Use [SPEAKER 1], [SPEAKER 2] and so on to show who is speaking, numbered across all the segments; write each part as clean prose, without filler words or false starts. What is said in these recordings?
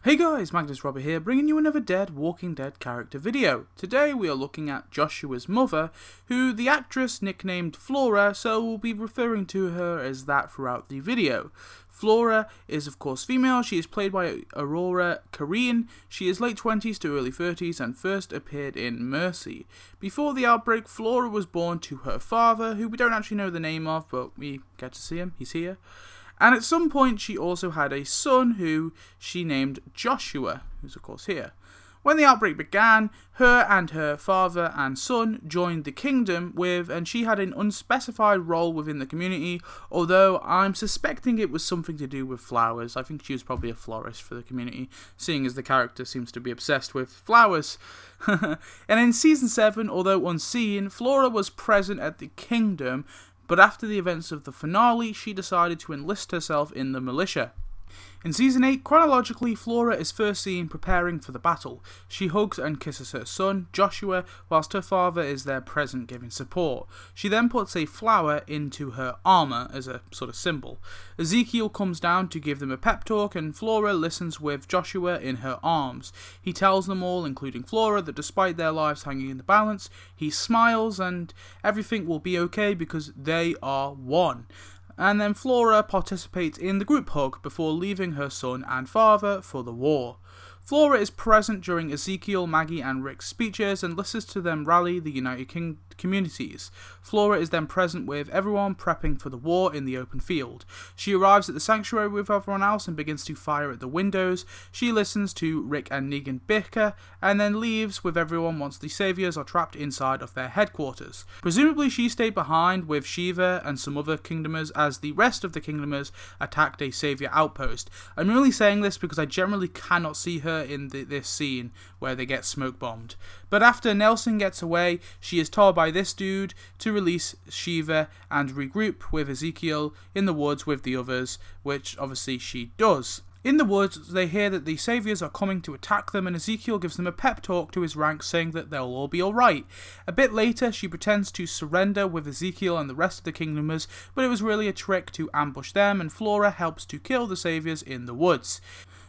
[SPEAKER 1] Hey guys, Magnus Robert here, bringing you another Walking Dead character video. Today we are looking at Joshua's mother, who the actress nicknamed Flora, so we'll be referring to her as that throughout the video. Flora is of course female. She is played by Aurora Korean. She is late 20s to early 30s and first appeared in Mercy. Before the outbreak, Flora was born to her father, who we don't actually know the name of, but we get to see him, he's here. And at some point she also had a son who she named Joshua, who's of course here. When the outbreak began, her and her father and son joined the kingdom and she had an unspecified role within the community, although I'm suspecting it was something to do with flowers. I think she was probably a florist for the community, seeing as the character seems to be obsessed with flowers. And in Season 7, although unseen, Flora was present at the kingdom, but after the events of the finale, she decided to enlist herself in the militia. In Season 8, chronologically, Flora is first seen preparing for the battle. She hugs and kisses her son, Joshua, whilst her father is there present giving support. She then puts a flower into her armour as a sort of symbol. Ezekiel comes down to give them a pep talk, and Flora listens with Joshua in her arms. He tells them all, including Flora, that despite their lives hanging in the balance, he smiles and everything will be okay because they are one. And then Flora participates in the group hug before leaving her son and father for the war. Flora is present during Ezekiel, Maggie and Rick's speeches and listens to them rally the United communities. Flora is then present with everyone prepping for the war in the open field. She arrives at the sanctuary with everyone else and begins to fire at the windows. She listens to Rick and Negan bicker and then leaves with everyone once the saviors are trapped inside of their headquarters. Presumably she stayed behind with Shiva and some other kingdomers as the rest of the kingdomers attacked a savior outpost. I'm only saying this because I generally cannot see her in this scene where they get smoke bombed. But after Nelson gets away, she is told by this dude to release Shiva and regroup with Ezekiel in the woods with the others, which obviously she does. In the woods, they hear that the saviors are coming to attack them, and Ezekiel gives them a pep talk to his ranks saying that they'll all be alright. A bit later, she pretends to surrender with Ezekiel and the rest of the kingdomers, but it was really a trick to ambush them, and Flora helps to kill the saviors in the woods.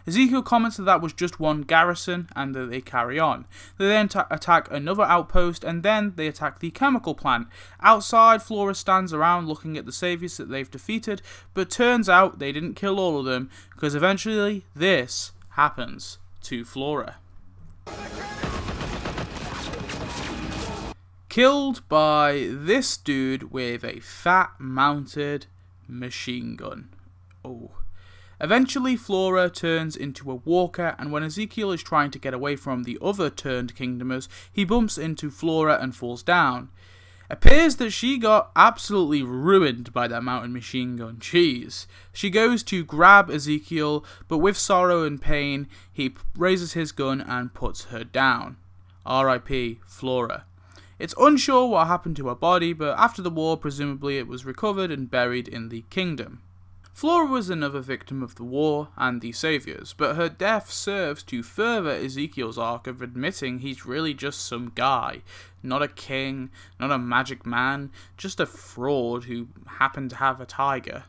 [SPEAKER 1] Ezekiel comments that was just one garrison and that they carry on. They then attack another outpost and then they attack the chemical plant. Outside, Flora stands around looking at the saviors that they've defeated, but turns out they didn't kill all of them because eventually this happens to Flora. Killed by this dude with a fat mounted machine gun. Oh. Eventually, Flora turns into a walker, and when Ezekiel is trying to get away from the other turned kingdomers, he bumps into Flora and falls down. Appears that she got absolutely ruined by that mountain machine gun. Jeez. She goes to grab Ezekiel, but with sorrow and pain, he raises his gun and puts her down. R.I.P. Flora. It's unsure what happened to her body, but after the war, presumably it was recovered and buried in the kingdom. Flora was another victim of the war and the saviors, but her death serves to further Ezekiel's arc of admitting he's really just some guy. Not a king, not a magic man, just a fraud who happened to have a tiger.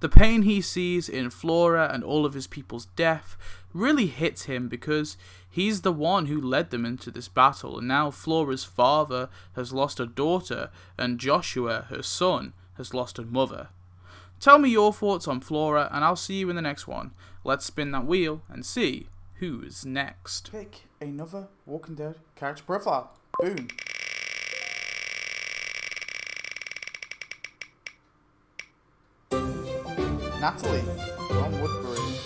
[SPEAKER 1] The pain he sees in Flora and all of his people's death really hits him because he's the one who led them into this battle, and now Flora's father has lost a daughter and Joshua, her son, has lost a mother. Tell me your thoughts on Flora, and I'll see you in the next one. Let's spin that wheel and see who's next. Pick another Walking Dead character profile. Boom. Natalie from Woodbury.